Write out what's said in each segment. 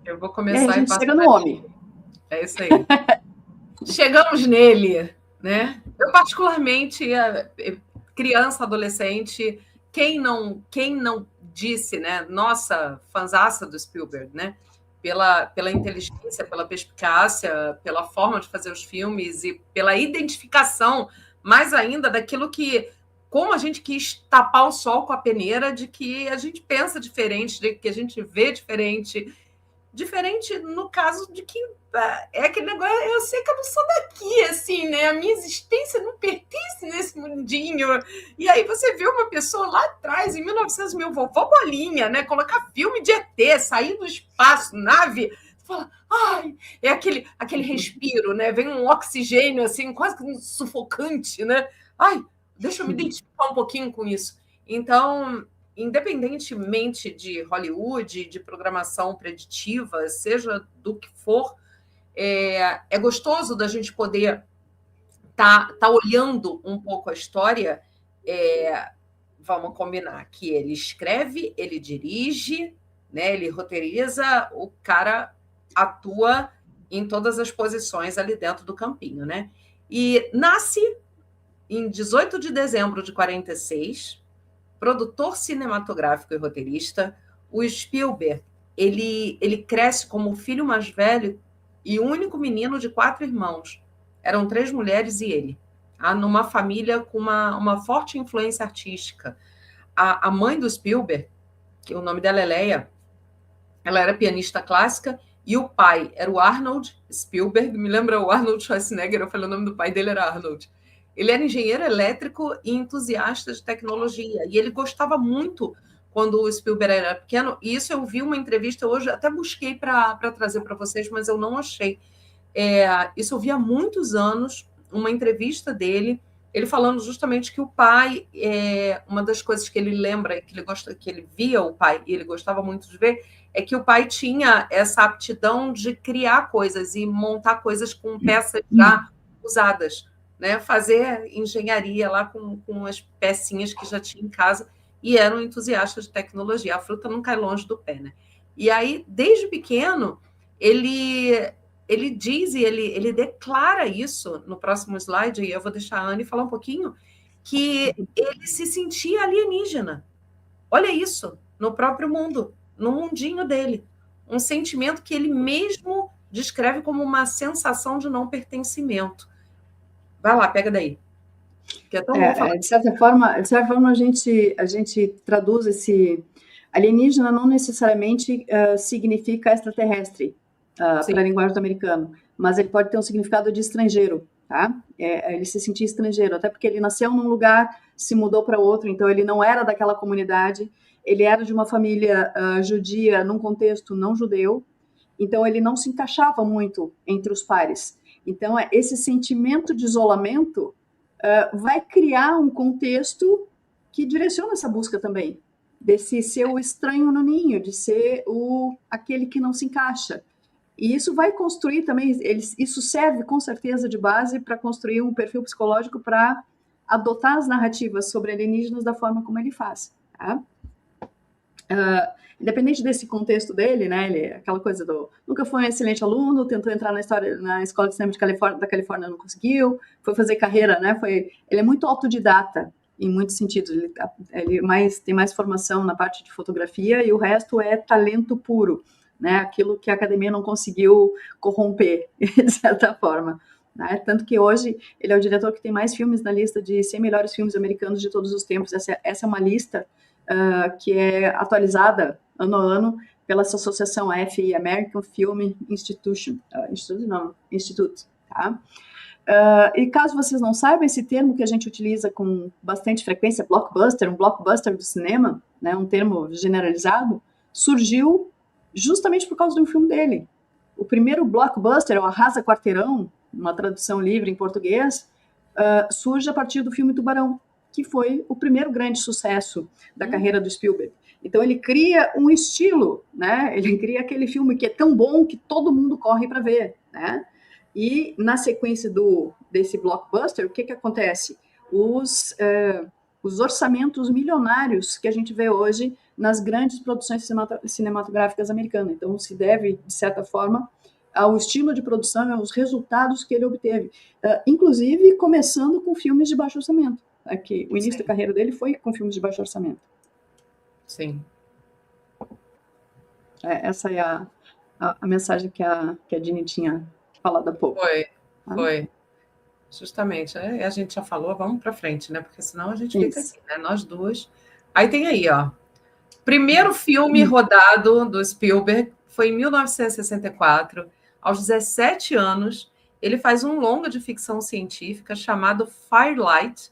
Eu vou E aí a começar e gente passo chega para no mim. homem. É isso aí. Chegamos nele, né? Eu particularmente, criança, adolescente, quem não disse, né? Nossa, fanzaça do Spielberg, né? Pela inteligência, pela perspicácia, pela forma de fazer os filmes e pela identificação, mais ainda, daquilo que, como a gente quis tapar o sol com a peneira, de que a gente pensa diferente, de que a gente vê diferente. Diferente no caso de que é aquele negócio, eu sei que eu não sou daqui, assim, né? A minha existência não pertence nesse mundinho. E aí você vê uma pessoa lá atrás, em 1900, meu vovô Bolinha, né? Colocar filme de ET, sair do espaço, nave, fala, ai, é aquele respiro, né? Vem um oxigênio, assim, quase que um sufocante, né? Ai, deixa eu me identificar um pouquinho com isso. Então, independentemente de Hollywood, de programação preditiva, seja do que for, é gostoso da gente poder tá olhando um pouco a história. Vamos combinar que ele escreve, ele dirige, né, ele roteiriza, o cara atua em todas as posições ali dentro do campinho, né? E nasce em 18 de dezembro de 46, produtor cinematográfico e roteirista. O Spielberg, ele cresce como o filho mais velho e único menino de 4 irmãos. Eram 3 mulheres e ele. Numa família com uma forte influência artística. A mãe do Spielberg, que o nome dela é Leia, ela era pianista clássica, e o pai era o Arnold Spielberg. Me lembra o Arnold Schwarzenegger? Eu falei, o nome do pai dele era Arnold. Ele era engenheiro elétrico e entusiasta de tecnologia. E ele gostava muito quando o Spielberg era pequeno. E isso eu vi uma entrevista hoje, até busquei para trazer para vocês, mas eu não achei. Isso eu vi há muitos anos, uma entrevista dele, ele falando justamente que o pai, uma das coisas que ele lembra, que ele via o pai e ele gostava muito de ver, é que o pai tinha essa aptidão de criar coisas e montar coisas com peças já usadas, né? Fazer engenharia lá com as pecinhas que já tinha em casa, e era um entusiasta de tecnologia. A fruta não cai longe do pé, né? E aí, desde pequeno, ele diz e ele declara isso no próximo slide, e eu vou deixar a Anne falar um pouquinho, que ele se sentia alienígena. Olha isso, no próprio mundo, no mundinho dele. Um sentimento que ele mesmo descreve como uma sensação de não pertencimento. Vai lá, pega daí. Que é tão bom falar. De certa forma, a gente traduz esse alienígena não necessariamente significa extraterrestre para a linguagem do americano, mas ele pode ter um significado de estrangeiro, tá? Ele se sentia estrangeiro, até porque ele nasceu num lugar, se mudou para outro, então ele não era daquela comunidade, ele era de uma família judia num contexto não judeu, então ele não se encaixava muito entre os pares. Então esse sentimento de isolamento vai criar um contexto que direciona essa busca também, desse ser o estranho no ninho, de ser aquele que não se encaixa. E isso vai construir também, isso serve com certeza de base para construir um perfil psicológico para adotar as narrativas sobre alienígenas da forma como ele faz. Tá? Independente desse contexto dele, né, ele, aquela coisa nunca foi um excelente aluno, tentou entrar na escola de cinema da Califórnia, não conseguiu, foi fazer carreira, né, ele é muito autodidata em muitos sentidos, ele tem mais formação na parte de fotografia e o resto é talento puro, né, aquilo que a academia não conseguiu corromper, de certa forma. Né? Tanto que hoje ele é o diretor que tem mais filmes na lista de 100 melhores filmes americanos de todos os tempos. Essa é uma lista que é atualizada ano a ano pela essa associação AFI, American Film Institute, tá? E caso vocês não saibam, esse termo que a gente utiliza com bastante frequência, blockbuster, um blockbuster do cinema, né, um termo generalizado, surgiu justamente por causa de um filme dele. O primeiro blockbuster, o Arrasa Quarteirão, uma tradução livre em português, surge a partir do filme Tubarão, que foi o primeiro grande sucesso da carreira do Spielberg. Então ele cria um estilo, né? Ele cria aquele filme que é tão bom que todo mundo corre para ver, né? E na sequência desse blockbuster, o que acontece? Os orçamentos milionários que a gente vê hoje nas grandes produções cinematográficas americanas. Então, se deve, de certa forma, ao estilo de produção e aos resultados que ele obteve. Inclusive, começando com filmes de baixo orçamento. Que o início da carreira dele foi com filmes de baixo orçamento. Sim. Essa é a mensagem que a Dini tinha falado há pouco. Foi. Justamente. A gente já falou, vamos para frente, né? Porque senão a gente fica aqui, né? Nós duas. Aí tem aí, ó. Primeiro filme rodado do Spielberg foi em 1964. Aos 17 anos, ele faz um longa de ficção científica chamado Firelight.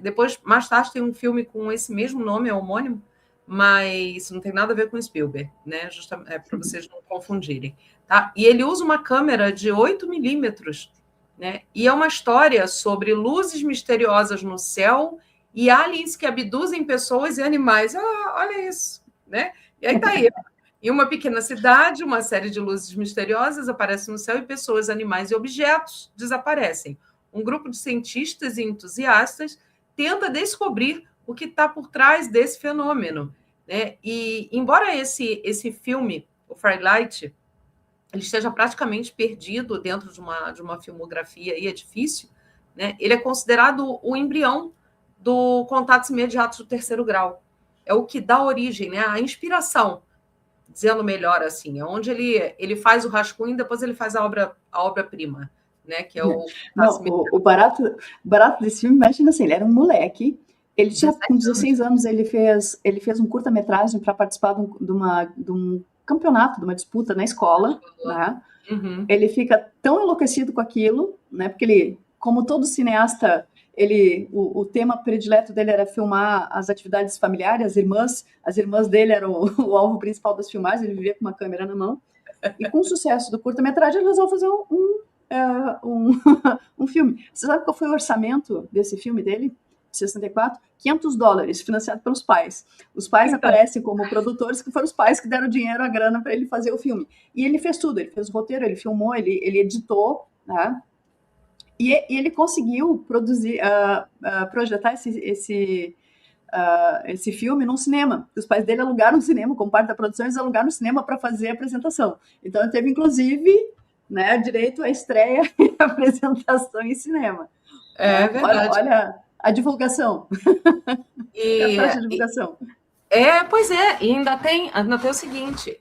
Depois, mais tarde, tem um filme com esse mesmo nome, é homônimo, mas não tem nada a ver com Spielberg, né? Justamente para vocês não confundirem. Tá? E ele usa uma câmera de 8 milímetros, né? E é uma história sobre luzes misteriosas no céu e aliens que abduzem pessoas e animais. Olha isso, né? E aí tá aí. Em uma pequena cidade, uma série de luzes misteriosas aparece no céu e pessoas, animais e objetos desaparecem. Um grupo de cientistas e entusiastas tenta descobrir o que está por trás desse fenômeno, né? E embora esse filme, o Firelight, ele esteja praticamente perdido dentro de uma filmografia e é difícil, né? Ele é considerado o embrião do Contatos Imediatos do Terceiro Grau. É o que dá origem, né? A inspiração, dizendo melhor assim, é onde ele faz o rascunho e depois ele faz a obra-prima, né? Que é o barato desse filme, imagina assim, ele era um moleque, ele tinha com 16 anos, ele fez um curta-metragem para participar de um campeonato, de uma disputa na escola, né? Uhum. Ele fica tão enlouquecido com aquilo, né? Porque ele, como todo cineasta, o tema predileto dele era filmar as atividades familiares, as irmãs dele eram o alvo principal das filmagens, ele vivia com uma câmera na mão. E com o sucesso do curta-metragem, ele resolveu fazer um filme. Você sabe qual foi o orçamento desse filme dele? De 64? $500, financiado pelos pais. Os pais aparecem como produtores, que foram os pais que deram dinheiro, a grana para ele fazer o filme. E ele fez tudo, ele fez o roteiro, ele filmou, ele editou, né? E ele conseguiu projetar esse filme num cinema. Os pais dele alugaram um cinema, como parte da produção, eles alugaram um cinema para fazer a apresentação. Então, ele teve, inclusive, né, direito à estreia e apresentação em cinema. É verdade. Olha a divulgação. É a taxa de divulgação. Pois é, e ainda tem o seguinte,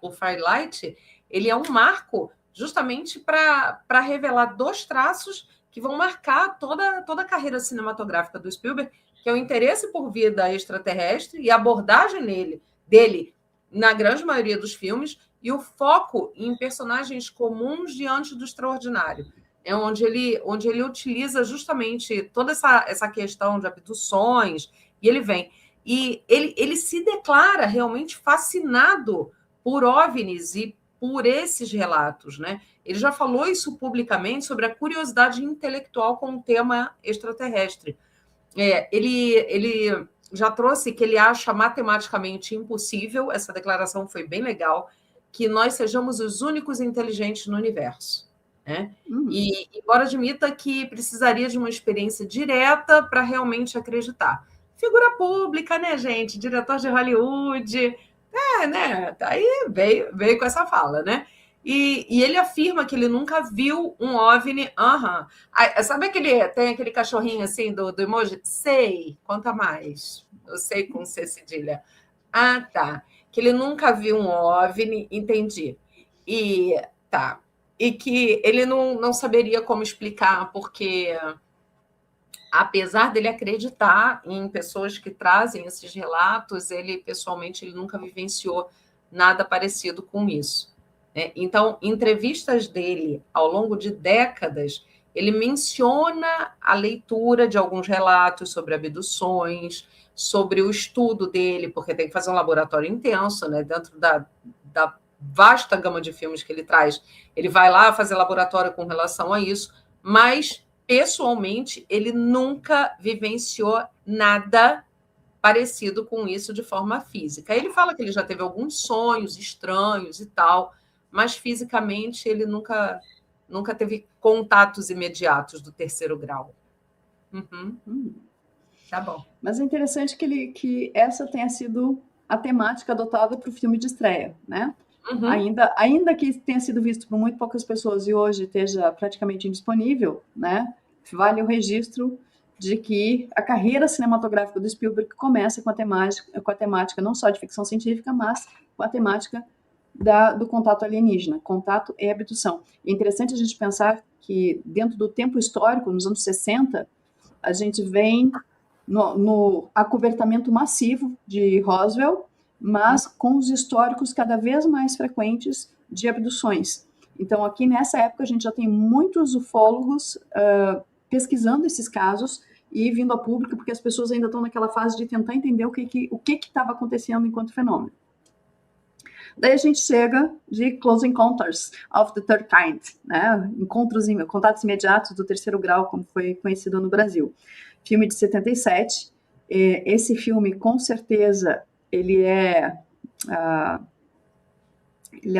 o Firelight, ele é um marco justamente para revelar 2 traços que vão marcar toda a carreira cinematográfica do Spielberg, que é o interesse por vida extraterrestre e a abordagem dele na grande maioria dos filmes, e o foco em personagens comuns diante do extraordinário. É onde ele utiliza justamente toda essa questão de abduções, e ele vem. E ele se declara realmente fascinado por OVNIs e por esses relatos, né? Ele já falou isso publicamente sobre a curiosidade intelectual com o tema extraterrestre. Ele já trouxe que ele acha matematicamente impossível, essa declaração foi bem legal, que nós sejamos os únicos inteligentes no universo, né? E embora admita que precisaria de uma experiência direta para realmente acreditar. Figura pública, né, gente? Diretor de Hollywood, né? Aí veio com essa fala, né? E ele afirma que ele nunca viu um OVNI. Sabe tem aquele cachorrinho assim do emoji? Sei, conta mais. Eu sei com C cedilha. Tá. Que ele nunca viu um OVNI, entendi. E tá. E que ele não saberia como explicar, porque apesar dele acreditar em pessoas que trazem esses relatos, pessoalmente ele nunca vivenciou nada parecido com isso. Então, em entrevistas dele ao longo de décadas, ele menciona a leitura de alguns relatos sobre abduções, sobre o estudo dele, porque tem que fazer um laboratório intenso, né? Dentro da vasta gama de filmes que ele traz. Ele vai lá fazer laboratório com relação a isso, mas pessoalmente, ele nunca vivenciou nada parecido com isso de forma física. Ele fala que ele já teve alguns sonhos estranhos e tal, mas fisicamente ele nunca teve contatos imediatos do terceiro grau. Tá bom. Mas é interessante que essa tenha sido a temática adotada para o filme de estreia, né? Uhum. Ainda que tenha sido visto por muito poucas pessoas e hoje esteja praticamente indisponível, né? Vale o registro de que a carreira cinematográfica do Spielberg começa com a temática não só de ficção científica, mas com a temática do contato alienígena, contato e abdução. É interessante a gente pensar que dentro do tempo histórico, nos anos 60, a gente vem no acobertamento massivo de Roswell, mas com os históricos cada vez mais frequentes de abduções. Então, aqui nessa época, a gente já tem muitos ufólogos pesquisando esses casos e vindo a público, porque as pessoas ainda estão naquela fase de tentar entender o que estava acontecendo enquanto fenômeno. Daí a gente chega de Close Encounters of the Third Kind, né? Contatos imediatos do terceiro grau, como foi conhecido no Brasil. Filme de 77. Esse filme, com certeza, ele é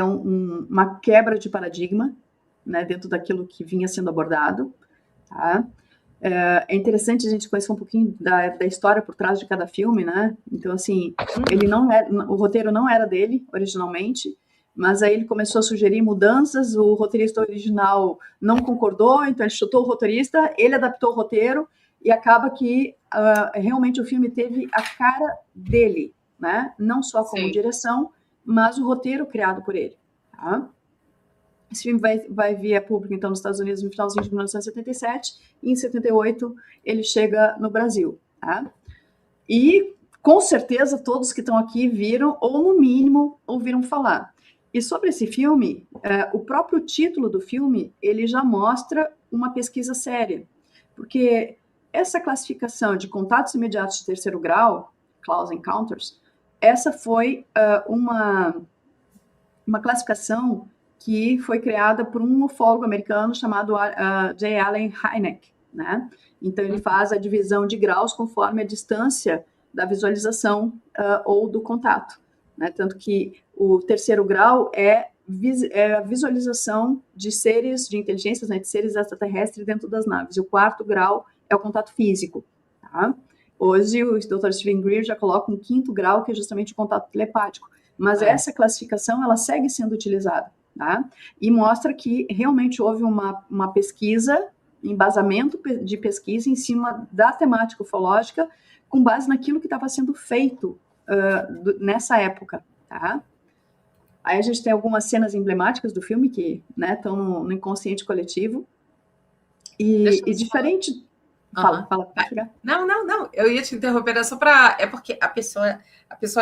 uma quebra de paradigma, né, dentro daquilo que vinha sendo abordado. Tá? É interessante a gente conhecer um pouquinho da história por trás de cada filme, né? Então, assim, o roteiro não era dele originalmente, mas aí ele começou a sugerir mudanças, o roteirista original não concordou, então ele chutou o roteirista, ele adaptou o roteiro e acaba que realmente o filme teve a cara dele, né? Não só como direção, mas o roteiro criado por ele. Tá? Esse filme vai vir a público, então, nos Estados Unidos no finalzinho de 1977, e em 78 ele chega no Brasil. Tá? E, com certeza, todos que estão aqui viram, ou no mínimo, ouviram falar. E sobre esse filme, o próprio título do filme, ele já mostra uma pesquisa séria. Porque essa classificação de contatos imediatos de terceiro grau, Close Encounters, essa foi uma classificação que foi criada por um ufólogo americano chamado J. Allen Hynek, né? Então, ele faz a divisão de graus conforme a distância da visualização ou do contato, né? Tanto que o terceiro grau é a visualização de seres, de inteligências, né, de seres extraterrestres dentro das naves. E o quarto grau é o contato físico, tá? Hoje, o Dr. Steven Greer já coloca um quinto grau, que é justamente o contato telepático. Mas essa classificação, ela segue sendo utilizada. Tá? E mostra que realmente houve uma pesquisa, embasamento de pesquisa em cima da temática ufológica, com base naquilo que estava sendo feito nessa época. Tá? Aí a gente tem algumas cenas emblemáticas do filme que, né, estão no inconsciente coletivo. E diferente... Fala. Não. Eu ia te interromper, era só para... É porque a pessoa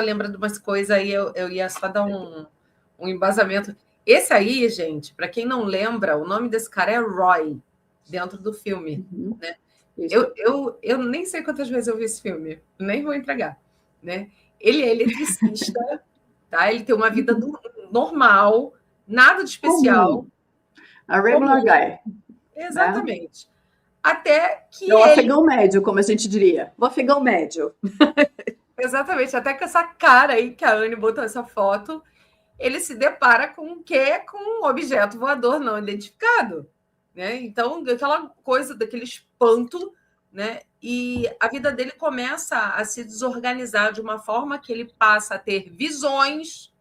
lembra de umas coisas e eu ia só dar um embasamento... Esse aí, gente, para quem não lembra, o nome desse cara é Roy, dentro do filme. Né? Eu nem sei quantas vezes eu vi esse filme, nem vou entregar. Né? Ele é eletricista, tá? Ele tem uma vida normal, nada de especial. A regular guy. Exatamente. Né? Até que o afegão médio, como a gente diria. O afegão médio. Exatamente. Até que essa cara aí, que a Anne botou essa foto... ele se depara com o quê? Com um objeto voador não identificado. Né? Então, aquela coisa, daquele espanto, né? E a vida dele começa a se desorganizar de uma forma que ele passa a ter visões.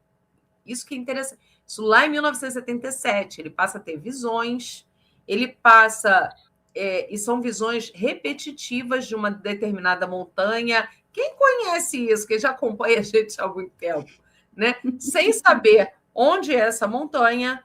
Isso que é interessante. Isso lá em 1977, ele passa a ter visões, ele passa... e são visões repetitivas de uma determinada montanha. Quem conhece isso? Quem já acompanha a gente há muito tempo? Né? Sem saber onde é essa montanha,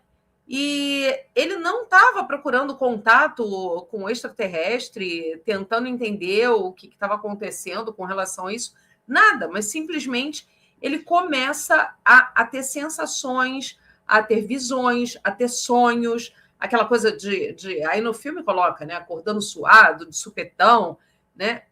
e ele não estava procurando contato com o extraterrestre, tentando entender o que estava acontecendo com relação a isso, nada, mas simplesmente ele começa a ter sensações, a ter visões, a ter sonhos, aquela coisa de aí no filme coloca, né, acordando suado, de supetão, né?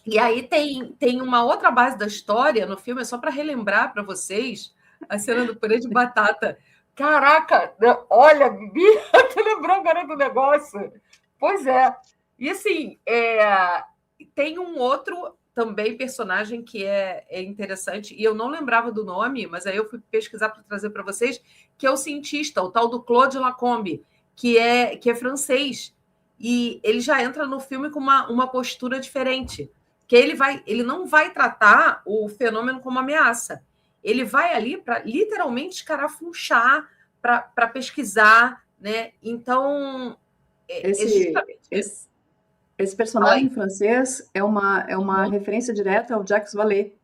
E aí tem uma outra base da história no filme, é só para relembrar para vocês a cena do purê de batata. Caraca, olha, Bibi, tu lembrou agora do negócio? Pois é. E assim, tem um outro também personagem que é interessante, e eu não lembrava do nome, mas aí eu fui pesquisar para trazer para vocês, que é o cientista, o tal do Claude Lacombe, que é francês. E ele já entra no filme com uma postura diferente. que ele não vai tratar o fenômeno como ameaça. Ele vai ali para literalmente escarafunchar, para pesquisar, né? Então, esse personagem francês é uma referência direta ao Jacques Vallée.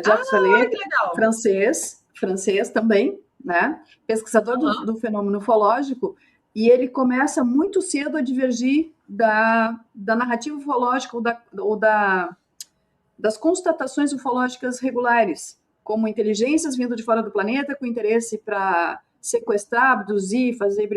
Jacques Vallée, francês também, né? Pesquisador do fenômeno ufológico, e ele começa muito cedo a divergir da narrativa ufológica ou das constatações ufológicas regulares, como inteligências vindo de fora do planeta com interesse para sequestrar, abduzir, fazer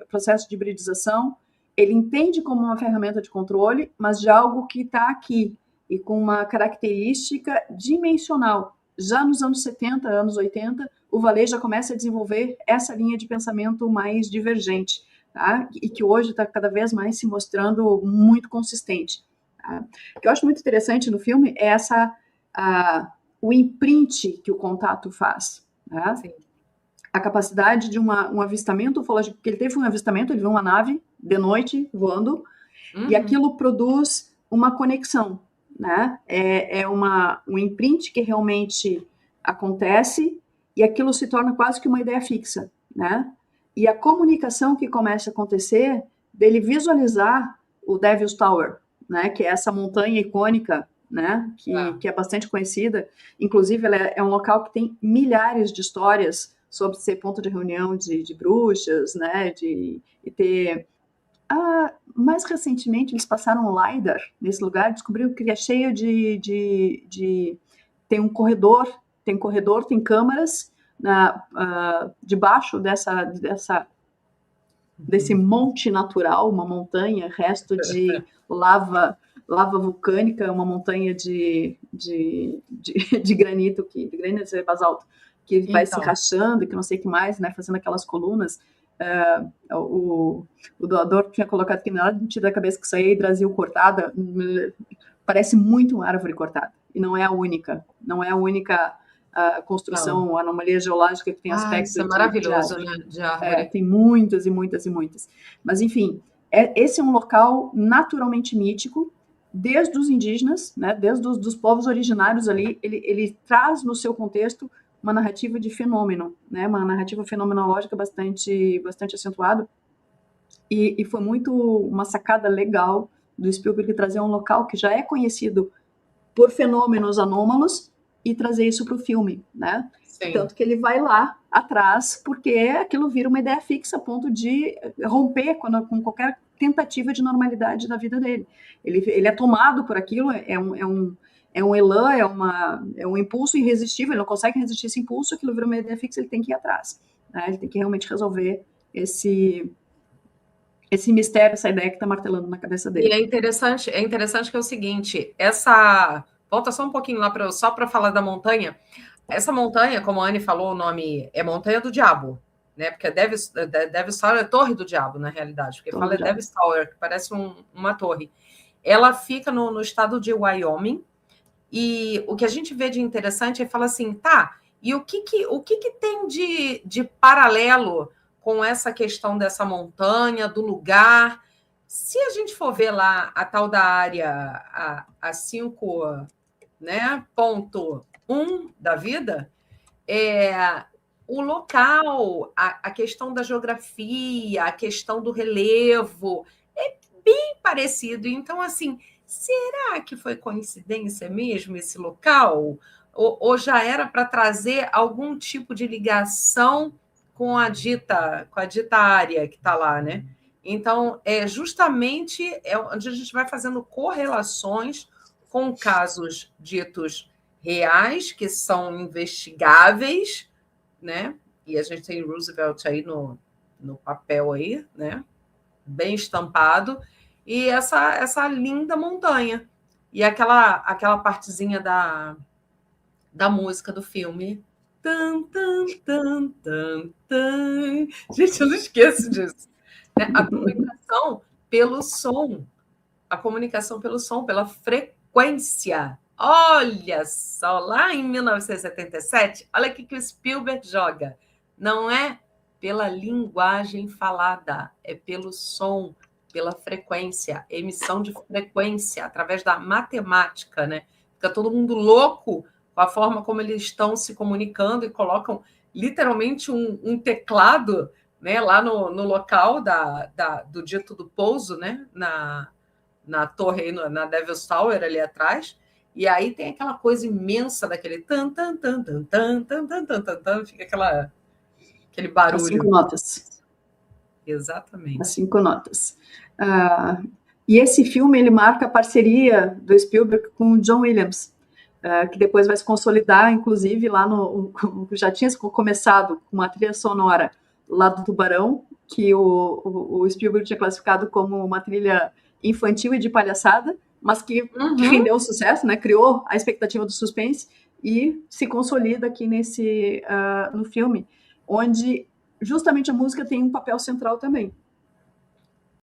processo de hibridização. Ele entende como uma ferramenta de controle, mas de algo que está aqui e com uma característica dimensional. Já nos anos 70, anos 80, o Vallée já começa a desenvolver essa linha de pensamento mais divergente, tá? E que hoje está cada vez mais se mostrando muito consistente. Tá? O que eu acho muito interessante no filme é o imprint que o contato faz. Tá? Sim. A capacidade de um avistamento ufológico, porque ele teve um avistamento, ele viu uma nave de noite voando, e aquilo produz uma conexão, né? É um imprint que realmente acontece, e aquilo se torna quase que uma ideia fixa, né? E a comunicação que começa a acontecer, dele visualizar o Devil's Tower, né? Que é essa montanha icônica, né? Que é bastante conhecida, inclusive ela é um local que tem milhares de histórias sobre ser ponto de reunião de bruxas, né, e ter... mais recentemente, eles passaram um LiDAR nesse lugar, descobriram que é cheio tem um corredor, tem câmaras debaixo desse monte natural, uma montanha, resto de lava vulcânica, uma montanha de granito, de granito basalto, que vai se rachando, que não sei o que mais, né, fazendo aquelas colunas. O doador tinha colocado aqui na hora de tirar a cabeça que saía Brasil cortada, parece muito uma árvore cortada, e não é a única construção, anomalia geológica que tem aspectos... Isso é maravilhoso, né, de árvore. Tem muitas e muitas e muitas. Mas, enfim, esse é um local naturalmente mítico, desde os indígenas, né, desde os povos originários ali, ele traz no seu contexto uma narrativa de fenômeno, né, uma narrativa fenomenológica bastante acentuada, e foi muito uma sacada legal do Spielberg trazer um local que já é conhecido por fenômenos anômalos e trazer isso para o filme, né? Sim. Tanto que ele vai lá atrás, porque aquilo vira uma ideia fixa a ponto de romper com qualquer tentativa de normalidade da vida dele. Ele é tomado por aquilo, é um elan, é um impulso irresistível, ele não consegue resistir esse impulso, aquilo vira uma ideia fixa, ele tem que ir atrás, né? Ele tem que realmente resolver esse mistério, essa ideia que está martelando na cabeça dele. E é interessante que é o seguinte, volta só um pouquinho lá só para falar da montanha. Essa montanha, como a Anne falou, o nome é Montanha do Diabo, né? Porque Devil's Tower é Torre do Diabo, na realidade, porque fala Devil's Tower, que parece uma torre. Ela fica no estado de Wyoming, e o que a gente vê de interessante é falar assim, tá, e o que tem de paralelo com essa questão dessa montanha, do lugar? Se a gente for ver lá a tal da área a 5, né, ponto 1 da vida, o local, a questão da geografia, a questão do relevo, é bem parecido. Então, assim, será que foi coincidência mesmo esse local? Ou já era para trazer algum tipo de ligação com a dita área que está lá, né? Então, justamente onde a gente vai fazendo correlações com casos ditos reais, que são investigáveis, né? E a gente tem Roosevelt aí no papel aí, né? Bem estampado, e essa linda montanha. E aquela partezinha da música do filme. Tan, tan, tan, tan, tan. Gente, eu não esqueço disso. A comunicação pelo som, pela frequência. Olha só, lá em 1977, olha o que o Spielberg joga. Não é pela linguagem falada, é pelo som. pela frequência, emissão de frequência, através da matemática, né? Fica todo mundo louco com a forma como eles estão se comunicando e colocam literalmente um teclado, né, lá no local do dito do pouso, né, na torre, na Devil's Tower ali atrás, e aí tem aquela coisa imensa daquele tan, tan, tan, tan, tan, tan, tan, tan, tan, tan, fica aquele barulho. As 5 notas. Exatamente. As 5 notas. E esse filme, ele marca a parceria do Spielberg com o John Williams, que depois vai se consolidar, inclusive, lá já tinha começado com uma trilha sonora lá do Tubarão, que o Spielberg tinha classificado como uma trilha infantil e de palhaçada, mas que rendeu sucesso, né? Criou a expectativa do suspense e se consolida aqui no filme, onde justamente a música tem um papel central também.